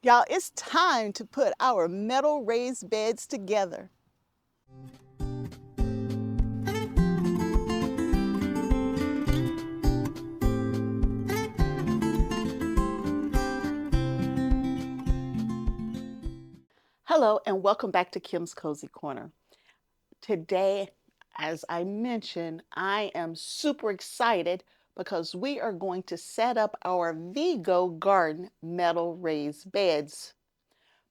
Y'all, it's time to put our metal raised beds together. Hello and welcome back to Kim's Cozy Corner. Today, as I mentioned, I am super excited because we are going to set up our Vego garden metal raised beds.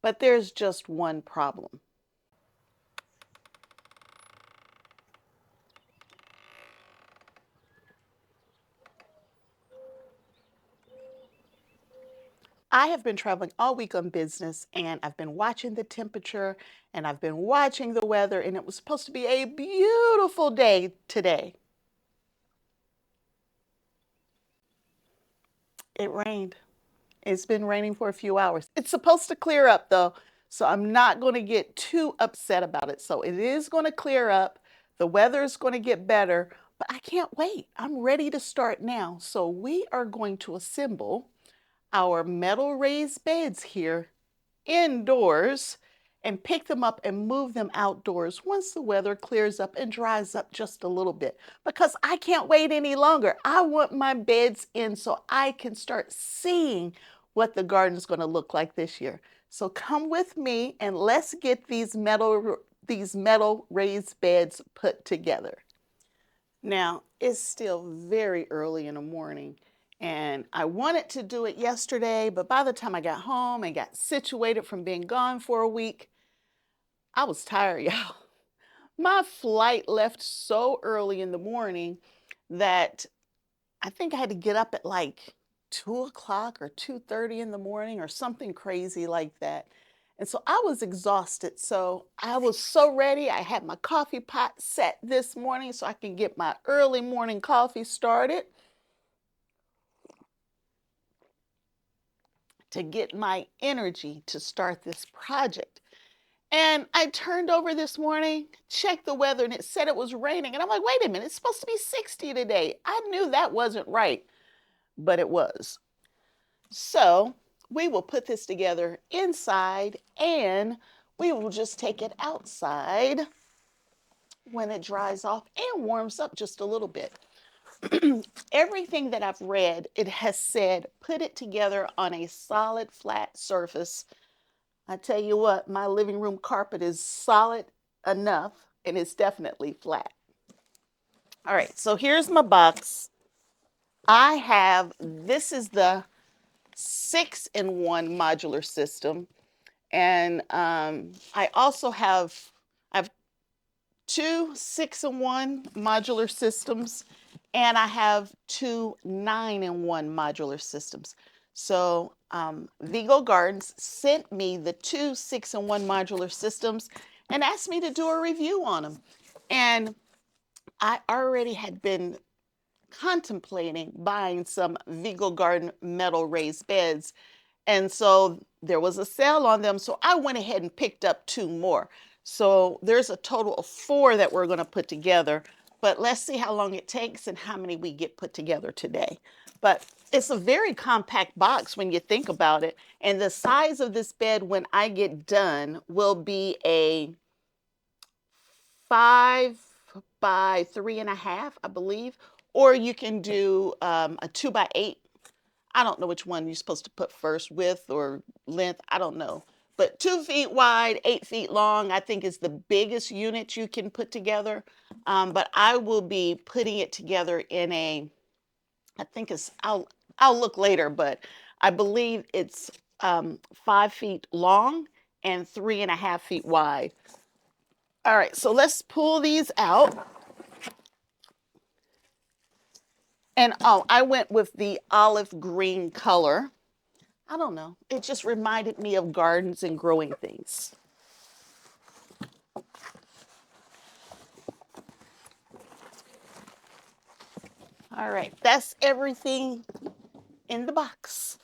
But there's just one problem. I have been traveling all week on business and I've been watching the temperature and I've been watching the weather, and it was supposed to be a beautiful day today. It rained. It's been raining for a few hours. It's supposed to clear up though, so I'm not going to get too upset about it. So it is going to clear up. The weather is going to get better, but I can't wait. I'm ready to start now. So we are going to assemble our metal raised beds here indoors and pick them up and move them outdoors once the weather clears up and dries up just a little bit, because I can't wait any longer. I want my beds in so I can start seeing what the garden is going to look like this year. So come with me and let's get these metal raised beds put together. Now, it's still very early in the morning, and I wanted to do it yesterday, but by the time I got home and got situated from being gone for a week, I was tired, y'all. My flight left so early in the morning that I think I had to get up at like 2 o'clock or 2:30 in the morning or something crazy like that. And so I was exhausted. So I was so ready. I had my coffee pot set this morning so I can get my early morning coffee started to get my energy to start this project. And I turned over this morning, checked the weather, and it said it was raining. And I'm like, wait a minute, it's supposed to be 60 today. I knew that wasn't right, but it was. So we will put this together inside and we will just take it outside when it dries off and warms up just a little bit. Everything that I've read, it has said put it together on a solid flat surface. I tell you what, my living room carpet is solid enough and it's definitely flat. All right, so here's my box. This is the 6-in-1 modular system. And I have two 6-in-1 modular systems, and I have two 9-in-1 modular systems. So Vego Gardens sent me the two 6-in-1 modular systems and asked me to do a review on them. And I already had been contemplating buying some Vego Garden metal raised beds. And so there was a sale on them. So I went ahead and picked up two more. So there's a total of four that we're going to put together. But let's see how long it takes and how many we get put together today. But it's a very compact box when you think about it. And the size of this bed when I get done will be a 5 by 3.5, I believe. Or you can do a 2 by 8. I don't know which one you're supposed to put first, width or length. I don't know. But 2 feet wide, 8 feet long, I think is the biggest unit you can put together. But I will be putting it together in I think I'll look later, but I believe it's 5 feet long and 3.5 feet wide. All right, so let's pull these out. And oh, I went with the olive green color. I don't know. It just reminded me of gardens and growing things. All right, that's everything in the box.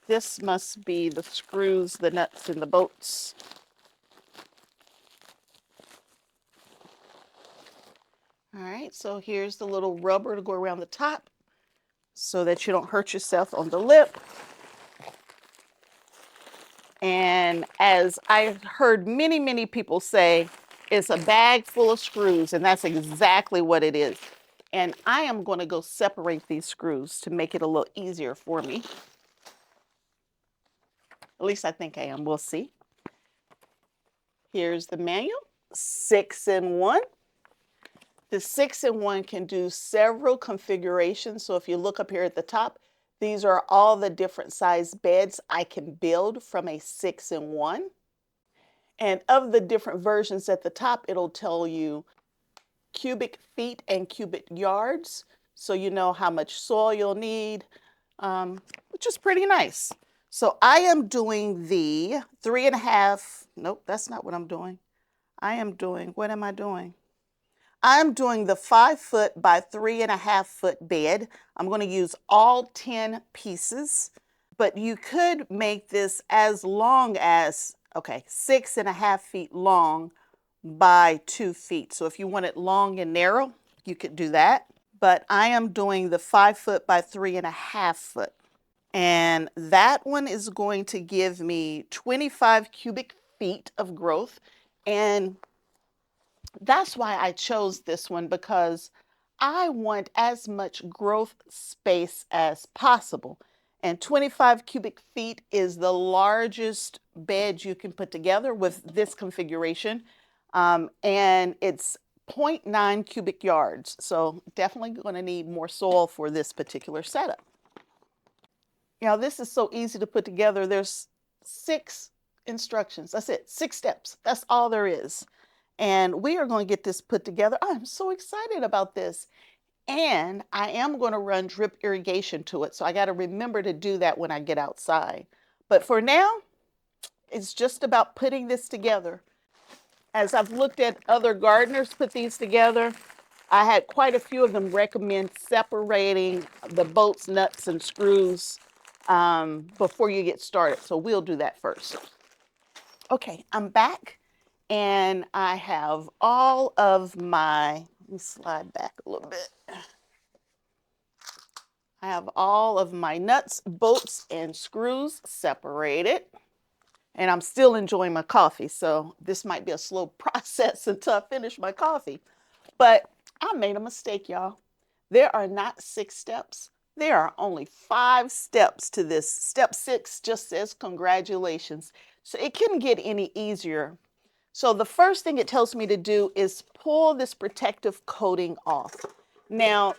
This must be the screws, the nuts, and the bolts. All right, so here's the little rubber to go around the top so that you don't hurt yourself on the lip. And as I heard many, many people say, it's a bag full of screws, and that's exactly what it is. And I am going to go separate these screws to make it a little easier for me. At least I think I am. We'll see. Here's the manual, 6-in-1. The 6-in-1 can do several configurations. So if you look up here at the top, these are all the different size beds I can build from a 6-in-1. And of the different versions at the top, it'll tell you cubic feet and cubic yards. So you know how much soil you'll need, which is pretty nice. So I am doing the 3.5, nope, that's not what I'm doing. What am I doing? I'm doing the 5-foot by 3.5-foot bed. I'm going to use all 10 pieces, but you could make this as long as, okay, 6.5 feet long by 2 feet. So if you want it long and narrow, you could do that. But I am doing the 5-foot by 3.5 foot. And that one is going to give me 25 cubic feet of growth. And that's why I chose this one, because I want as much growth space as possible. And 25 cubic feet is the largest bed you can put together with this configuration. And it's 0.9 cubic yards. So definitely going to need more soil for this particular setup. You know, this is so easy to put together. There's 6 instructions. That's it, 6 steps. That's all there is. And we are going to get this put together. I'm so excited about this. And I am going to run drip irrigation to it. So I got to remember to do that when I get outside. But for now, it's just about putting this together. As I've looked at other gardeners put these together, I had quite a few of them recommend separating the bolts, nuts, and screws before you get started. So we'll do that first. Okay, I'm back. And I have all of my, let me slide back a little bit. I have all of my nuts, bolts, and screws separated. And I'm still enjoying my coffee, so this might be a slow process until I finish my coffee. But I made a mistake, y'all. There are not 6 steps. There are only 5 steps to this. Step 6 just says congratulations. So it couldn't get any easier. So the first thing it tells me to do is pull this protective coating off. Now,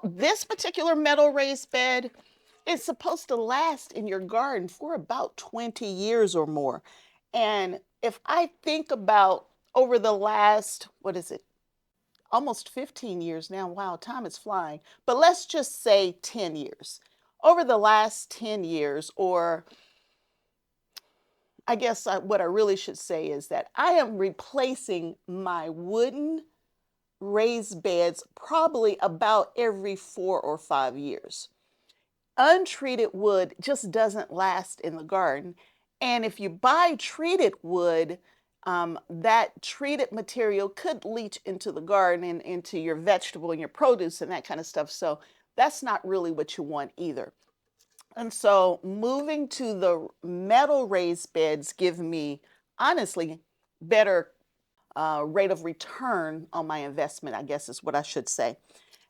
this particular metal raised bed is supposed to last in your garden for about 20 years or more. And if I think about over the last, what is it? Almost 15 years now. Wow, time is flying. But let's just say 10 years. Over the last 10 years, or I guess what I really should say is that I am replacing my wooden raised beds probably about every 4 or 5 years. Untreated wood just doesn't last in the garden. And if you buy treated wood, that treated material could leach into the garden and into your vegetable and your produce and that kind of stuff. So that's not really what you want either. And so moving to the metal raised beds give me, honestly, better rate of return on my investment, I guess is what I should say.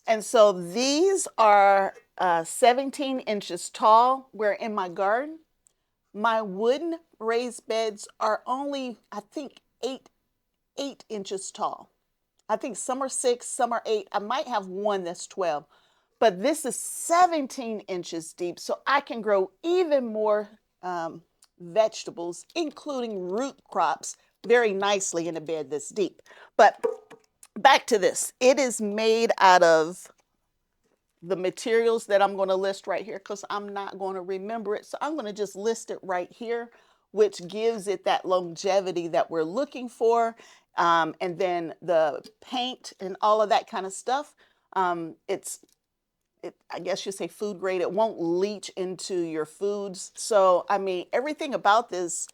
And so these are 17 inches tall, where in my garden, my wooden raised beds are only, I think, 8 inches tall. I think some are 6, some are 8. I might have one that's 12. But this is 17 inches deep, so I can grow even more vegetables, including root crops, very nicely in a bed this deep. But back to this. It is made out of the materials that I'm going to list right here because I'm not going to remember it. So I'm going to just list it right here, which gives it that longevity that we're looking for. And then the paint and all of that kind of stuff. I guess you say food grade. It won't leach into your foods. So, I mean, everything about this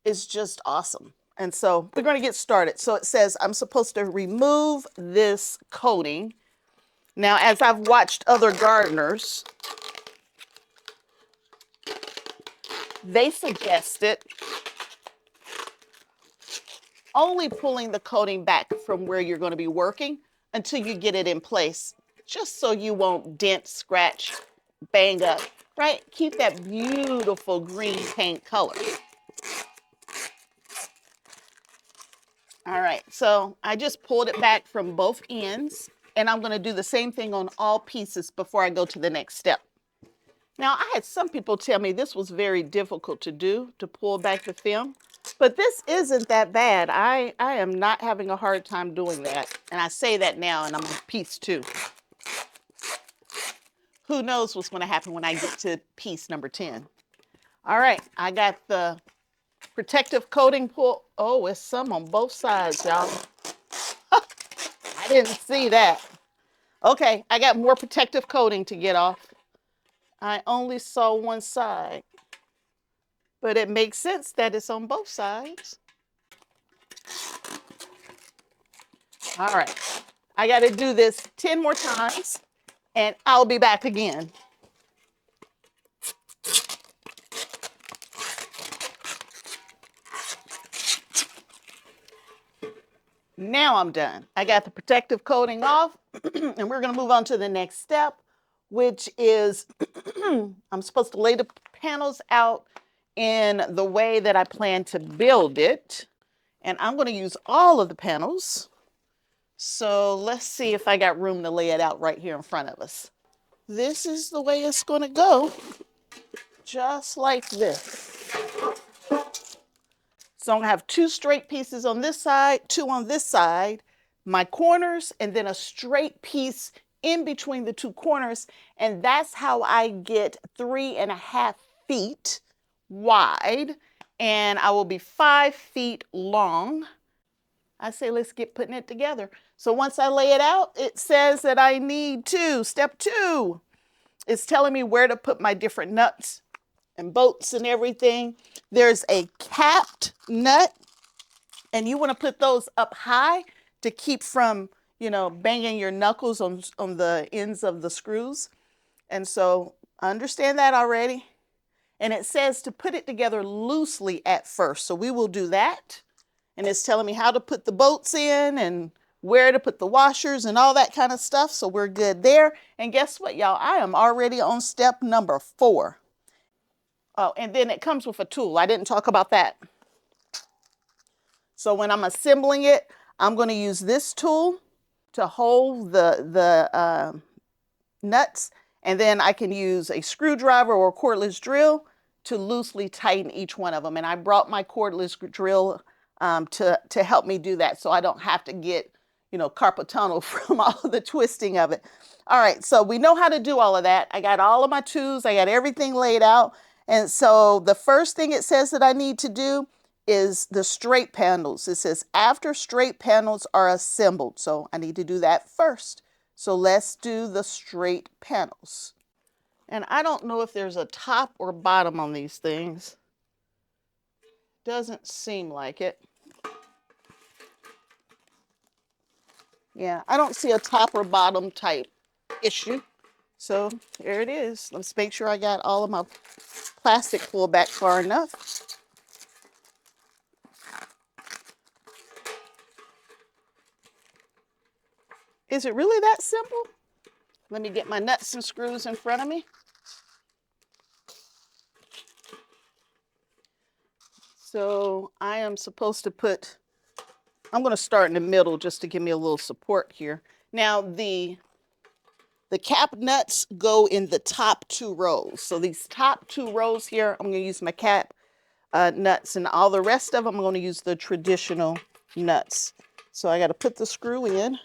is just awesome. And so we're going to get started. So it says I'm supposed to remove this coating. Now, as I've watched other gardeners, they suggested only pulling the coating back from where you're going to be working until you get it in place, just so you won't dent, scratch, bang up, right? Keep that beautiful green paint color. All right, so I just pulled it back from both ends, and I'm going to do the same thing on all pieces before I go to the next step. Now, I had some people tell me this was very difficult to do, to pull back the film, but this isn't that bad. I am not having a hard time doing that, and I say that now, and I'm on piece 2. Who knows what's going to happen when I get to piece number 10. All right, I got the protective coating pull. Oh, it's some on both sides, y'all. I didn't see that. Okay, I got more protective coating to get off. I only saw one side, but it makes sense that it's on both sides. All right, I got to do this 10 more times, and I'll be back again. Now I'm done. I got the protective coating off, and we're going to move on to the next step, which is I'm supposed to lay the panels out in the way that I plan to build it. And I'm going to use all of the panels. So let's see if I got room to lay it out right here in front of us. This is the way it's going to go, just like this. So I'm going to have 2 straight pieces on this side, 2 on this side, my corners, and then a straight piece in between the 2 corners. And that's how I get 3.5 feet wide, and I will be 5 feet long. I say, let's get putting it together. So once I lay it out, it says that I need to, step 2, it's telling me where to put my different nuts and bolts and everything. There's a capped nut, and you want to put those up high to keep from, banging your knuckles on the ends of the screws. And so I understand that already. And it says to put it together loosely at first. So we will do that. And it's telling me how to put the bolts in and where to put the washers and all that kind of stuff. So we're good there. And guess what, y'all? I am already on step number 4. Oh, and then it comes with a tool. I didn't talk about that. So when I'm assembling it, I'm going to use this tool to hold the nuts. And then I can use a screwdriver or a cordless drill to loosely tighten each one of them. And I brought my cordless drill to help me do that, so I don't have to get, carpal tunnel from all the twisting of it. All right, so we know how to do all of that. I got all of my tools. I got everything laid out. And so the first thing it says that I need to do is the straight panels. It says after straight panels are assembled. So I need to do that first. So let's do the straight panels. And I don't know if there's a top or bottom on these things. Doesn't seem like it. Yeah, I don't see a top or bottom type issue. So there it is. Let's make sure I got all of my plastic pulled back far enough. Is it really that simple? Let me get my nuts and screws in front of me. So I am supposed to put, I'm going to start in the middle just to give me a little support here. Now the cap nuts go in the top 2 rows. So these top 2 rows here, I'm going to use my cap nuts, and all the rest of them I'm going to use the traditional nuts. So I got to put the screw in,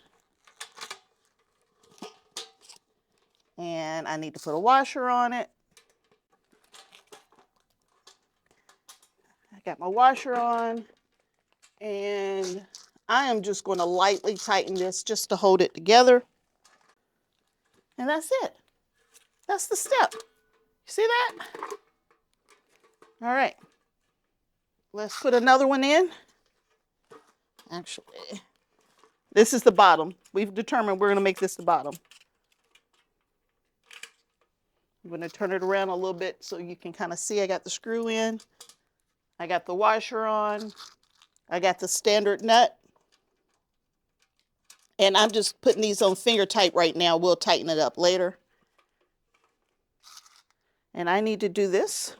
and I need to put a washer on it. I got my washer on, and I am just going to lightly tighten this just to hold it together. And that's it. That's the step. You see that? All right. Let's put another one in. Actually, this is the bottom. We've determined we're going to make this the bottom. I'm going to turn it around a little bit so you can kind of see I got the screw in. I got the washer on. I got the standard nut. And I'm just putting these on finger tight right now. We'll tighten it up later. And I need to do this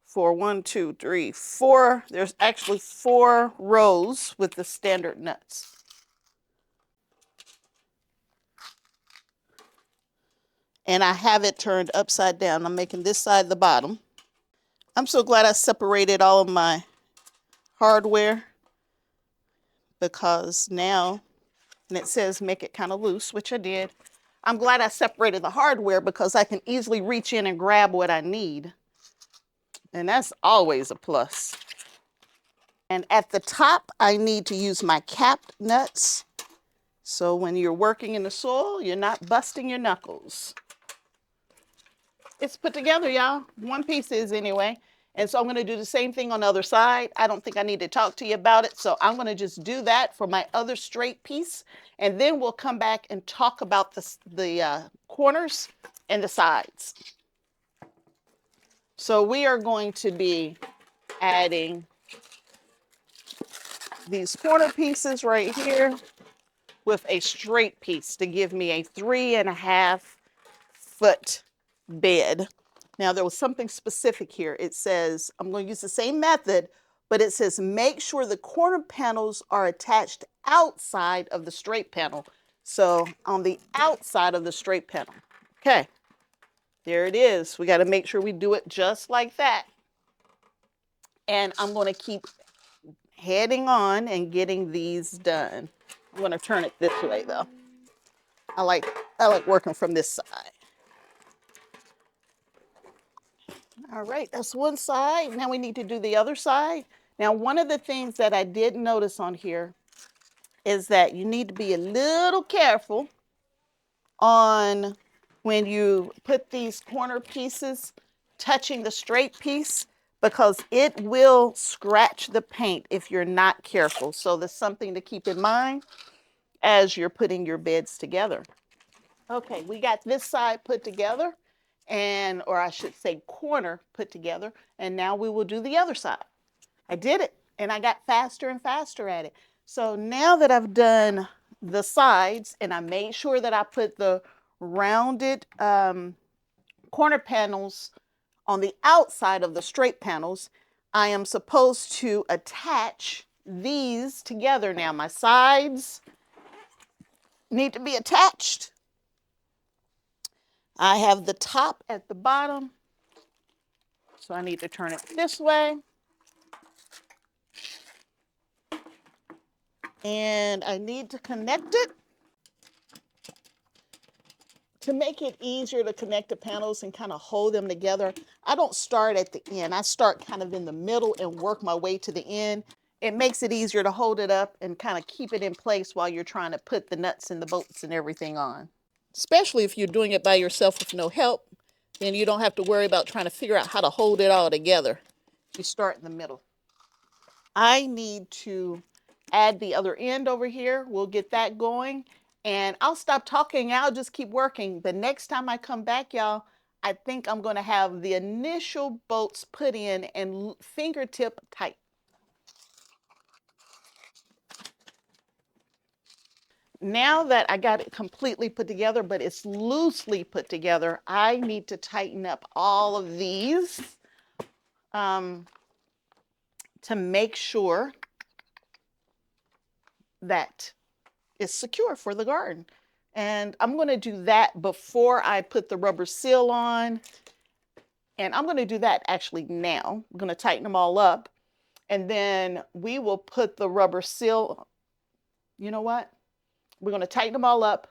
for 1, 2, 3, 4. There's actually 4 rows with the standard nuts. And I have it turned upside down. I'm making this side the bottom. I'm so glad I separated all of my hardware, because now, and it says make it kind of loose, which I did. I'm glad I separated the hardware because I can easily reach in and grab what I need. And that's always a plus. And at the top, I need to use my capped nuts. So when you're working in the soil, you're not busting your knuckles. It's put together, y'all. One piece is anyway. And so I'm going to do the same thing on the other side. I don't think I need to talk to you about it. So I'm going to just do that for my other straight piece. And then we'll come back and talk about the corners and the sides. So we are going to be adding these corner pieces right here with a straight piece to give me a 3.5 foot bed. Now there was something specific here. It says, I'm going to use the same method, but it says make sure the corner panels are attached outside of the straight panel. So on the outside of the straight panel. Okay, there it is. We got to make sure we do it just like that. And I'm going to keep heading on and getting these done. I'm going to turn it this way though. I like working from this side. All right, that's one side. Now we need to do the other side. Now, one of the things that I did notice on here is that you need to be a little careful on when you put these corner pieces touching the straight piece, because it will scratch the paint if you're not careful. So there's something to keep in mind as you're putting your beds together. Okay, we got this side put together, and, or I should say corner put together, and now we will do the other side. I did it, and I got faster and faster at it. So now that I've done the sides, and I made sure that I put the rounded corner panels on the outside of the straight panels, I am supposed to attach these together now. My sides need to be attached. I have the top at the bottom, so I need to turn it this way. And I need to connect it. To make it easier to connect the panels and kind of hold them together, I don't start at the end. I start kind of in the middle and work my way to the end. It makes it easier to hold it up and kind of keep it in place while you're trying to put the nuts and the bolts and everything on. Especially if you're doing it by yourself with no help, then you don't have to worry about trying to figure out how to hold it all together. You start in the middle. I need to add the other end over here. We'll get that going. And I'll stop talking. I'll just keep working. The next time I come back, y'all, I think I'm going to have the initial bolts put in and fingertip tight. Now that I got it completely put together, but it's loosely put together, I need to tighten up all of these to make sure that it's secure for the garden. And I'm going to do that before I put the rubber seal on. And I'm going to do that actually now. I'm going to tighten them all up. And then we will put the rubber seal. You know what? We're going to tighten them all up.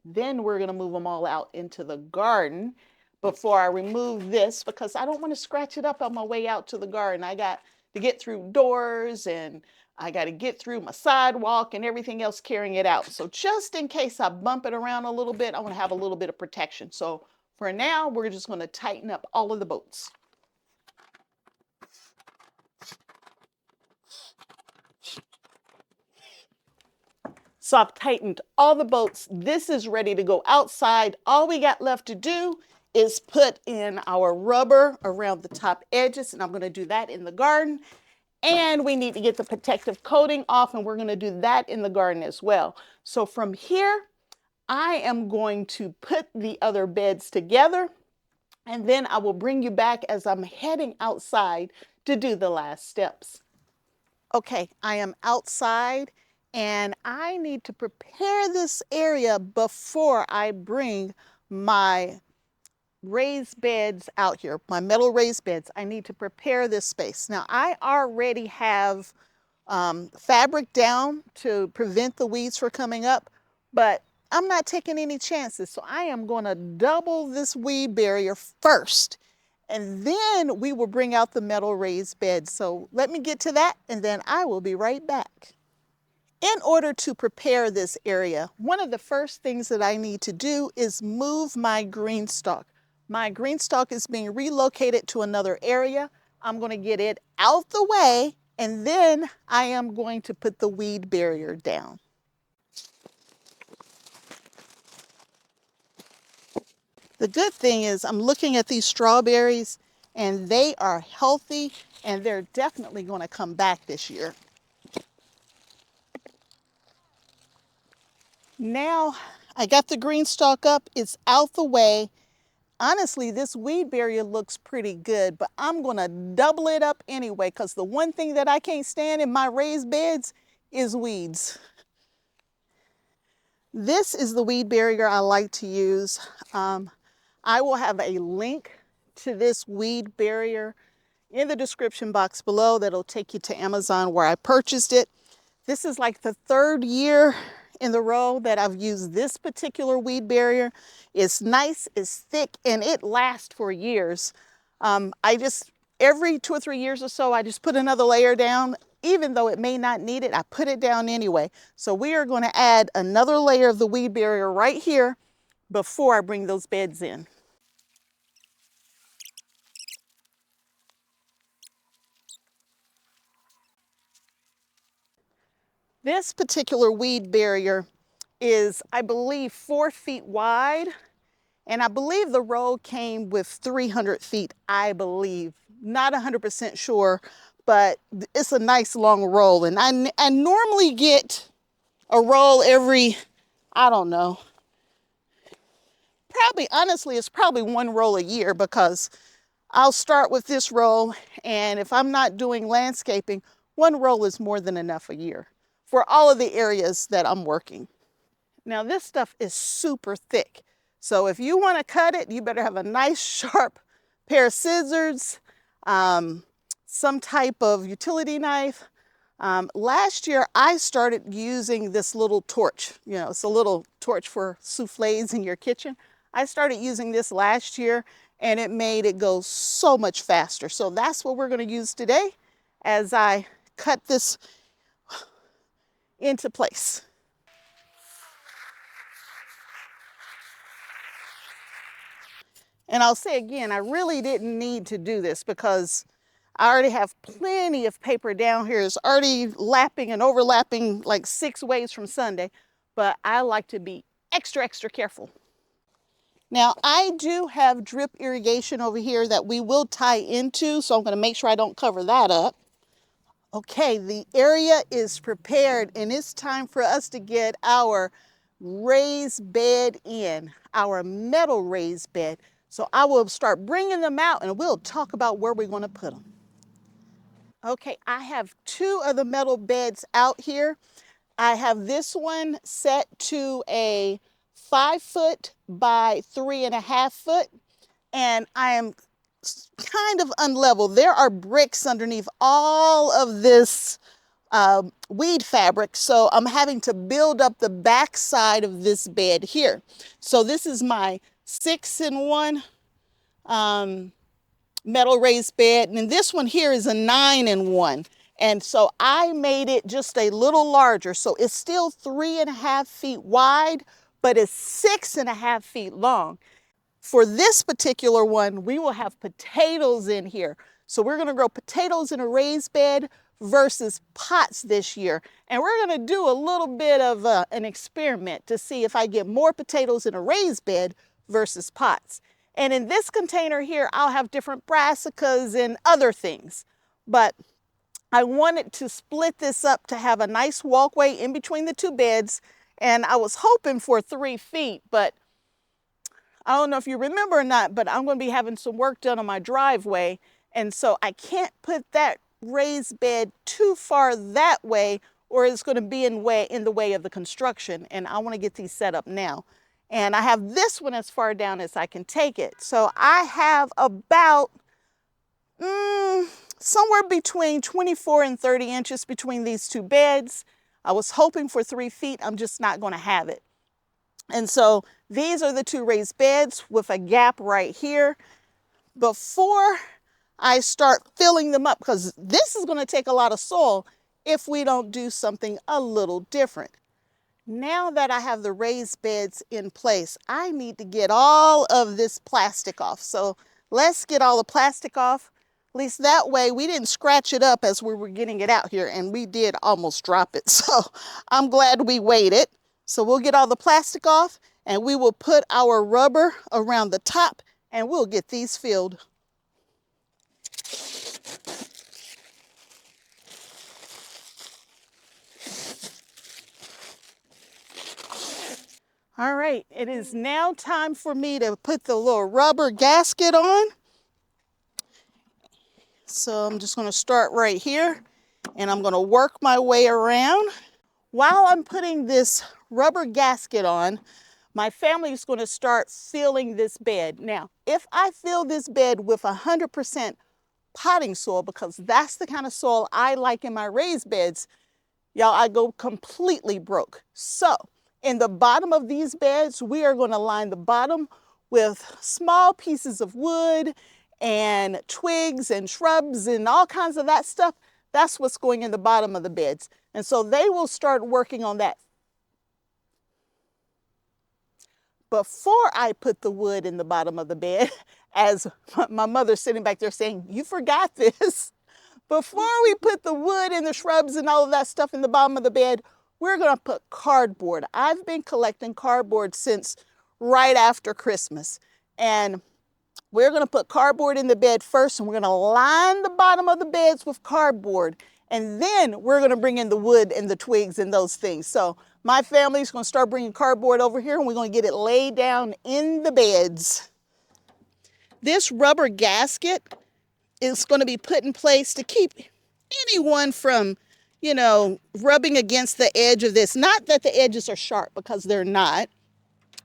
Then we're going to move them all out into the garden before I remove this, because I don't want to scratch it up on my way out to the garden. I got to get through doors, and I got to get through my sidewalk and everything else carrying it out. So just in case I bump it around a little bit, I want to have a little bit of protection. So for now, we're just going to tighten up all of the bolts. So I've tightened all the bolts. This is ready to go outside. All we got left to do is put in our rubber around the top edges, and I'm going to do that in the garden. And we need to get the protective coating off, and we're going to do that in the garden as well. So from here, I am going to put the other beds together, and then I will bring you back as I'm heading outside to do the last steps. Okay, I am outside and I need to prepare this area before I bring my raised beds out here, my metal raised beds. I need to prepare this space. Now I already have fabric down to prevent the weeds from coming up, but I'm not taking any chances. So I am going to double this weed barrier first, and then we will bring out the metal raised bed. So let me get to that, and then I will be right back. In order to prepare this area, one of the first things that I need to do is move my green stalk. My green stalk is being relocated to another area. I'm going to get it out the way, and then I am going to put the weed barrier down. The good thing is I'm looking at these strawberries and they are healthy and they're definitely going to come back this year. Now I got the green stalk up, it's out the way. Honestly, this weed barrier looks pretty good, but I'm going to double it up anyway, because the one thing that I can't stand in my raised beds is weeds. This is the weed barrier I like to use. I will have a link to this weed barrier in the description box below that'll take you to Amazon where I purchased it. This is like the third year in the row that I've used this particular weed barrier. It's nice, it's thick, and it lasts for years. Every 2 or 3 years or so, I just put another layer down. Even though it may not need it, I put it down anyway. So we are going to add another layer of the weed barrier right here before I bring those beds in. This particular weed barrier is, I believe, 4 feet wide, and I believe the roll came with 300 feet, I believe. Not 100% sure, but it's a nice long roll, and I normally get a roll every, I don't know, probably, honestly, it's probably 1 roll a year, because I'll start with this roll, and if I'm not doing landscaping, 1 roll is more than enough a year for all of the areas that I'm working. Now this stuff is super thick, so if you want to cut it, you better have a nice sharp pair of scissors, some type of utility knife. Last year I started using this little torch. You know, it's a little torch for soufflés in your kitchen. I started using this last year and it made it go so much faster. So that's what we're going to use today as I cut this into place. And I'll say again, I really didn't need to do this because I already have plenty of paper down here. It's already lapping and overlapping like 6 waves from Sunday, but I like to be extra careful. Now I do have drip irrigation over here that we will tie into, so I'm going to make sure I don't cover that up. Okay, the area is prepared and it's time for us to get our raised bed in, our metal raised bed. So I will start bringing them out and we'll talk about where we're going to put them. Okay, I have 2 of the metal beds out here. I have this one set to a 5 foot by 3.5 foot, and I am kind of unlevel. There are bricks underneath all of this weed fabric, so I'm having to build up the back side of this bed here. So this is my 6-in-1 metal raised bed, and this one here is a 9-in-1. And so I made it just a little larger. So it's still 3.5 feet wide, but it's 6.5 feet long. For this particular one, we will have potatoes in here. So we're going to grow potatoes in a raised bed versus pots this year. And we're going to do a little bit of an experiment to see if I get more potatoes in a raised bed versus pots. And in this container here, I'll have different brassicas and other things. But I wanted to split this up to have a nice walkway in between the two beds, and I was hoping for 3 feet, but I don't know if you remember or not, but I'm going to be having some work done on my driveway, and so I can't put that raised bed too far that way, or it's going to be in the way of the construction, and I want to get these set up now. And I have this one as far down as I can take it. So I have about somewhere between 24 and 30 inches between these two beds. I was hoping for 3 feet. I'm just not going to have it. And so these are the two raised beds with a gap right here. Before I start filling them up, because this is going to take a lot of soil if we don't do something a little different. Now that I have the raised beds in place, I need to get all of this plastic off. So let's get all the plastic off. At least that way we didn't scratch it up as we were getting it out here, and we did almost drop it. So I'm glad we waited. So we'll get all the plastic off, and we will put our rubber around the top, and we'll get these filled. All right, it is now time for me to put the little rubber gasket on. So I'm just going to start right here, and I'm going to work my way around. While I'm putting this rubber gasket on, my family is going to start filling this bed. Now, if I fill this bed with 100% potting soil, because that's the kind of soil I like in my raised beds, y'all, I go completely broke. So in the bottom of these beds, we are going to line the bottom with small pieces of wood and twigs and shrubs and all kinds of that stuff. That's what's going in the bottom of the beds. And so they will start working on that. Before I put the wood in the bottom of the bed, as my mother's sitting back there saying, you forgot this. Before we put the wood and the shrubs and all of that stuff in the bottom of the bed, we're going to put cardboard. I've been collecting cardboard since right after Christmas. And we're going to put cardboard in the bed first, and we're going to line the bottom of the beds with cardboard. And then we're going to bring in the wood and the twigs and those things. So my family's going to start bringing cardboard over here, and we're going to get it laid down in the beds. This rubber gasket is going to be put in place to keep anyone from, rubbing against the edge of this. Not that the edges are sharp, because they're not,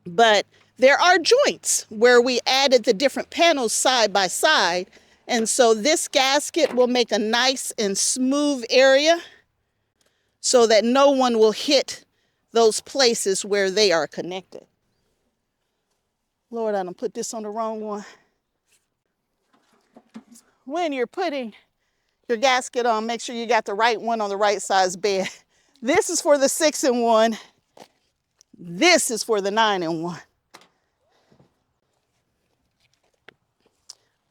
but there are joints where we added the different panels side by side. And so this gasket will make a nice and smooth area so that no one will hit those places where they are connected. Lord, I done put this on the wrong one. When you're putting your gasket on, make sure you got the right one on the right size bed. This is for the 6-in-1. This is for the 9-in-1.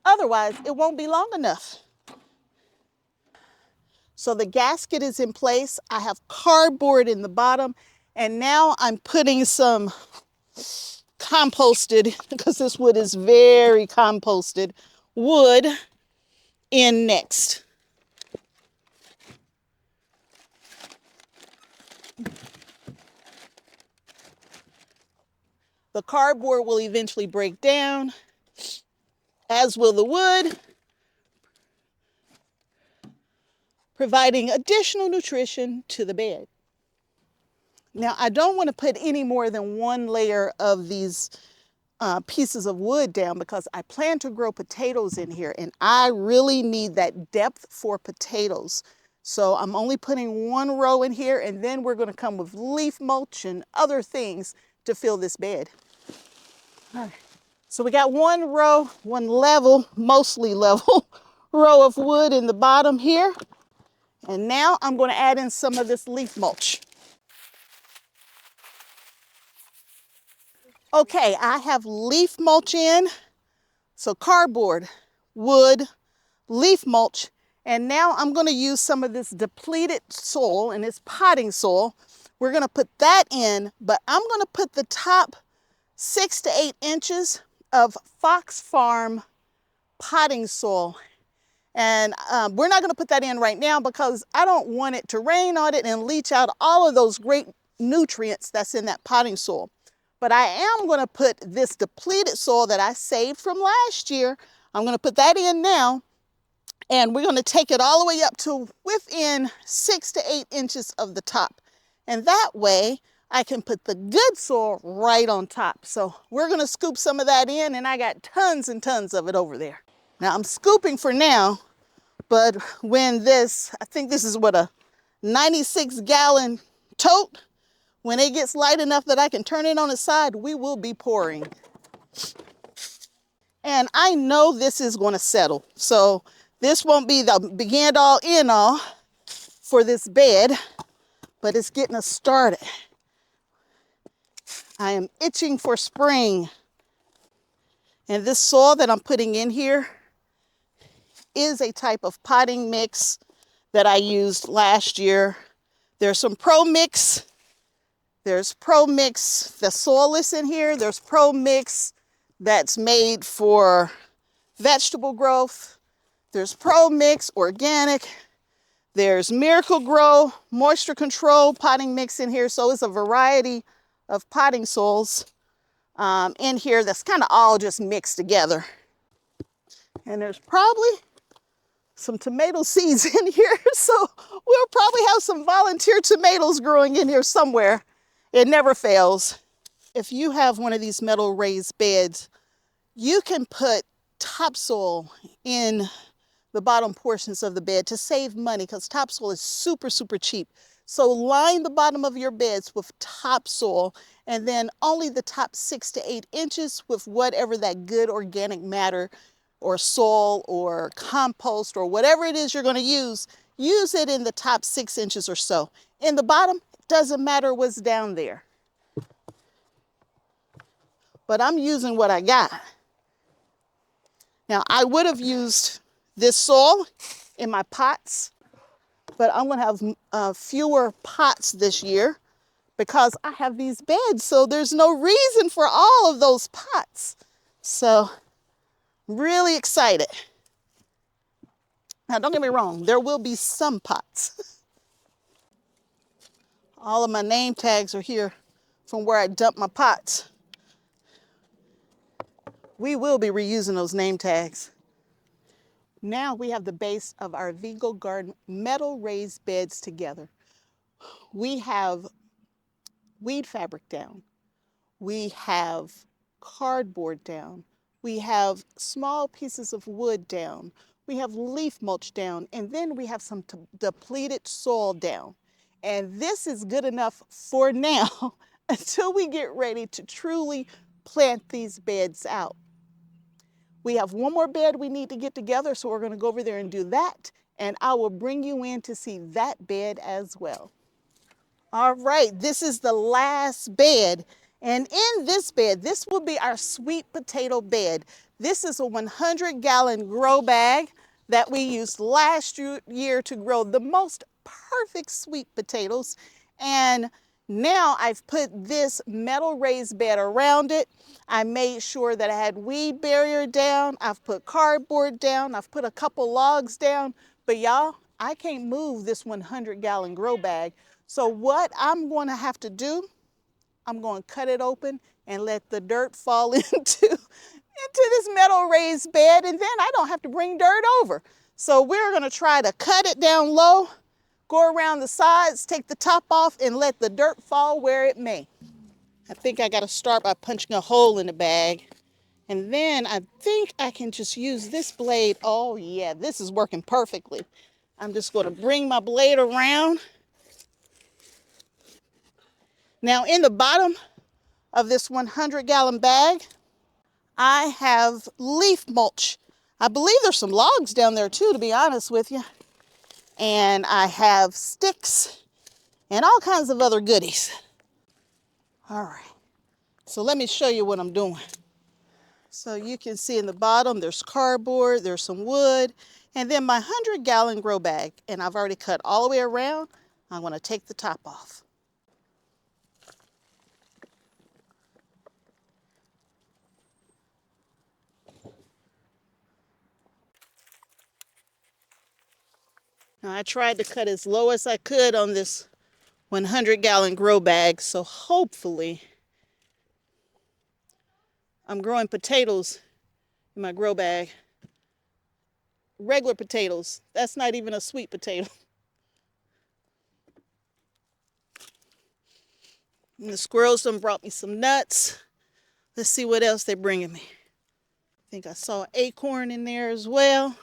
Otherwise, it won't be long enough. So the gasket is in place. I have cardboard in the bottom, and now I'm putting some composted, because this wood is very composted, wood in next. The cardboard will eventually break down, as will the wood, providing additional nutrition to the bed. Now, I don't want to put any more than one layer of these pieces of wood down, because I plan to grow potatoes in here, and I really need that depth for potatoes. So I'm only putting one row in here, and then we're going to come with leaf mulch and other things to fill this bed. All right. So we got one row, one level, mostly level row of wood in the bottom here. And now I'm going to add in some of this leaf mulch. Okay, I have leaf mulch in. So cardboard, wood, leaf mulch. And now I'm going to use some of this depleted soil, and it's potting soil. We're going to put that in, but I'm going to put the top 6 to 8 inches of Fox Farm potting soil. And we're not going to put that in right now because I don't want it to rain on it and leach out all of those great nutrients that's in that potting soil. But I am going to put this depleted soil that I saved from last year, I'm going to put that in now. And we're going to take it all the way up to within 6 to 8 inches of the top. And that way I can put the good soil right on top. So we're going to scoop some of that in, and I got tons and tons of it over there. Now I'm scooping for now, but when this, I think this is what, a 96-gallon tote, when it gets light enough that I can turn it on its side, we will be pouring. And I know this is going to settle. So this won't be the begin all end all for this bed, but it's getting us started. I am itching for spring. And this soil that I'm putting in here is a type of potting mix that I used last year. There's some Pro Mix. There's Pro Mix, the soilless in here. There's Pro Mix that's made for vegetable growth. There's Pro Mix organic. There's Miracle Grow moisture control potting mix in here. So it's a variety of potting soils in here that's kind of all just mixed together. And there's probably some tomato seeds in here. So we'll probably have some volunteer tomatoes growing in here somewhere. It never fails. If you have one of these metal raised beds, you can put topsoil in the bottom portions of the bed to save money, because topsoil is super, super cheap. So line the bottom of your beds with topsoil, and then only the top 6 to 8 inches with whatever that good organic matter or soil or compost or whatever it is you're going to use it in the top 6 inches or so. In the bottom, it doesn't matter what's down there. But I'm using what I got. Now, I would have used this soil in my pots, but I'm going to have fewer pots this year because I have these beds, so there's no reason for all of those pots. So, really excited. Now, don't get me wrong, there will be some pots. All of my name tags are here from where I dumped my pots. We will be reusing those name tags. Now we have the base of our Vego garden metal raised beds together. We have weed fabric down. We have cardboard down. We have small pieces of wood down. We have leaf mulch down. And then we have some depleted soil down. And this is good enough for now until we get ready to truly plant these beds out. We have one more bed we need to get together, so we're going to go over there and do that. And I will bring you in to see that bed as well. All right, this is the last bed. And in this bed, this will be our sweet potato bed. This is a 100-gallon grow bag that we used last year to grow the most perfect sweet potatoes. And now I've put this metal raised bed around it. I made sure that I had weed barrier down. I've put cardboard down. I've put a couple logs down. But y'all, I can't move this 100-gallon grow bag. So what I'm going to have to do, I'm going to cut it open and let the dirt fall into this metal raised bed, and then I don't have to bring dirt over. So we're going to try to cut it down low, go around the sides, take the top off, and let the dirt fall where it may. I think I got to start by punching a hole in the bag. And then I think I can just use this blade. Oh yeah, this is working perfectly. I'm just going to bring my blade around. Now in the bottom of this 100-gallon bag, I have leaf mulch. I believe there's some logs down there too, to be honest with you. And I have sticks and all kinds of other goodies. All right, so let me show you what I'm doing. So you can see in the bottom, there's cardboard, there's some wood, and then my 100-gallon grow bag. And I've already cut all the way around. I'm going to take the top off. Now, I tried to cut as low as I could on this 100-gallon grow bag, so hopefully I'm growing potatoes in my grow bag. Regular potatoes. That's not even a sweet potato. And the squirrels done brought me some nuts. Let's see what else they're bringing me. I think I saw an acorn in there as well.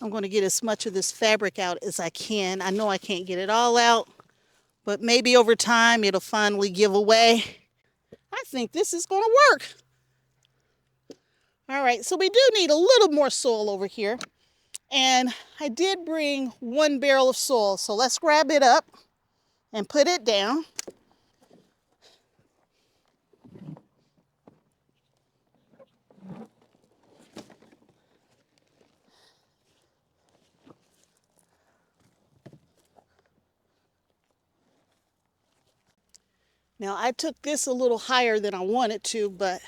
I'm going to get as much of this fabric out as I can. I know I can't get it all out, but maybe over time it'll finally give away. I think this is going to work. All right, so we do need a little more soil over here. And I did bring 1 barrel of soil, so let's grab it up and put it down. Now, I took this a little higher than I wanted to, but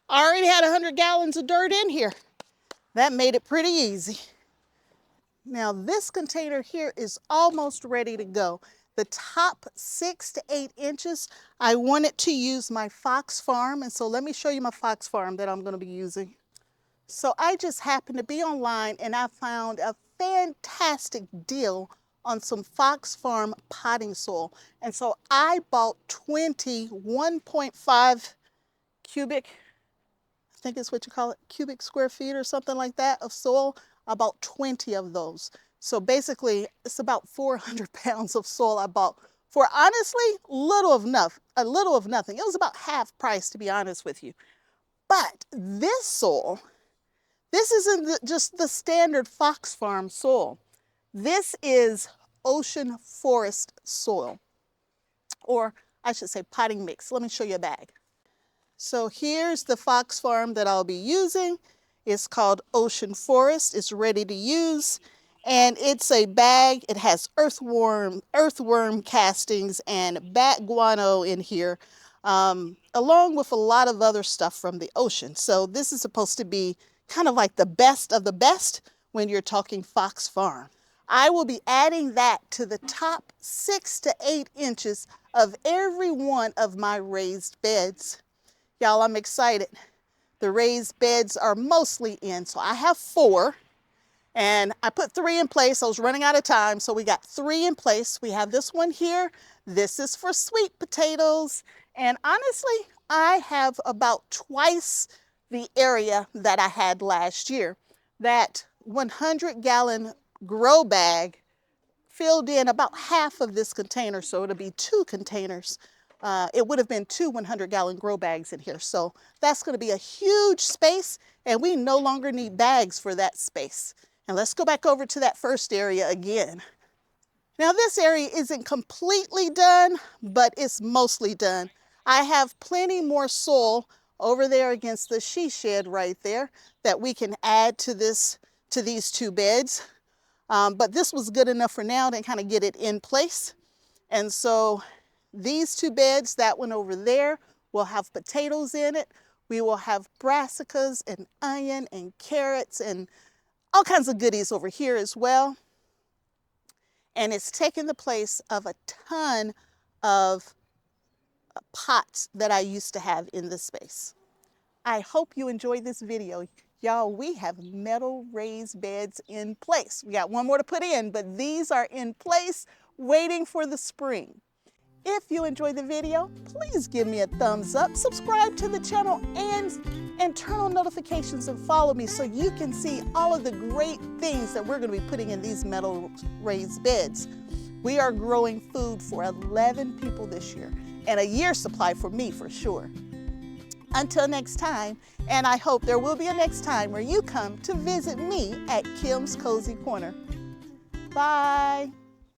I already had 100 gallons of dirt in here. That made it pretty easy. Now, this container here is almost ready to go. The top 6 to 8 inches, I wanted to use my Fox Farm, and so let me show you my Fox Farm that I'm going to be using. So I just happened to be online and I found a fantastic deal on some Fox Farm potting soil. And so I bought 20 1.5 cubic, I think it's what you call it, cubic square feet or something like that of soil. I bought 20 of those. So basically it's about 400 pounds of soil I bought for honestly a little of nothing. It was about half price, to be honest with you. But this soil, this isn't just the standard Fox Farm soil. This is ocean forest soil, or I should say potting mix. Let me show you a bag. So here's the Fox Farm that I'll be using. It's called Ocean Forest. It's ready to use. And it's a bag. It has earthworm castings and bat guano in here, along with a lot of other stuff from the ocean. So this is supposed to be kind of like the best of the best when you're talking Fox Farm. I will be adding that to the top 6 to 8 inches of every one of my raised beds. Y'all, I'm excited. The raised beds are mostly in, so I have 4. And I put 3 in place. I was running out of time, so we got 3 in place. We have this one here. This is for sweet potatoes. And honestly, I have about twice the area that I had last year. That 100-gallon grow bag filled in about half of this container, so it'll be 2 containers. It would have been 2 100-gallon grow bags in here. So that's going to be a huge space, and we no longer need bags for that space. And let's go back over to that first area again. Now this area isn't completely done, but it's mostly done. I have plenty more soil over there against the she shed right there that we can add to these 2 beds. But this was good enough for now to kind of get it in place. And so these 2 beds, that one over there, will have potatoes in it. We will have brassicas and onion and carrots and all kinds of goodies over here as well. And it's taken the place of a ton of pots that I used to have in this space. I hope you enjoyed this video. Y'all, we have metal raised beds in place. We got one more to put in, but these are in place waiting for the spring. If you enjoyed the video, please give me a thumbs up, subscribe to the channel, and turn on notifications and follow me so you can see all of the great things that we're going to be putting in these metal raised beds. We are growing food for 11 people this year, and a year's supply for me for sure. Until next time, and I hope there will be a next time where you come to visit me at Kim's Cozy Corner. Bye.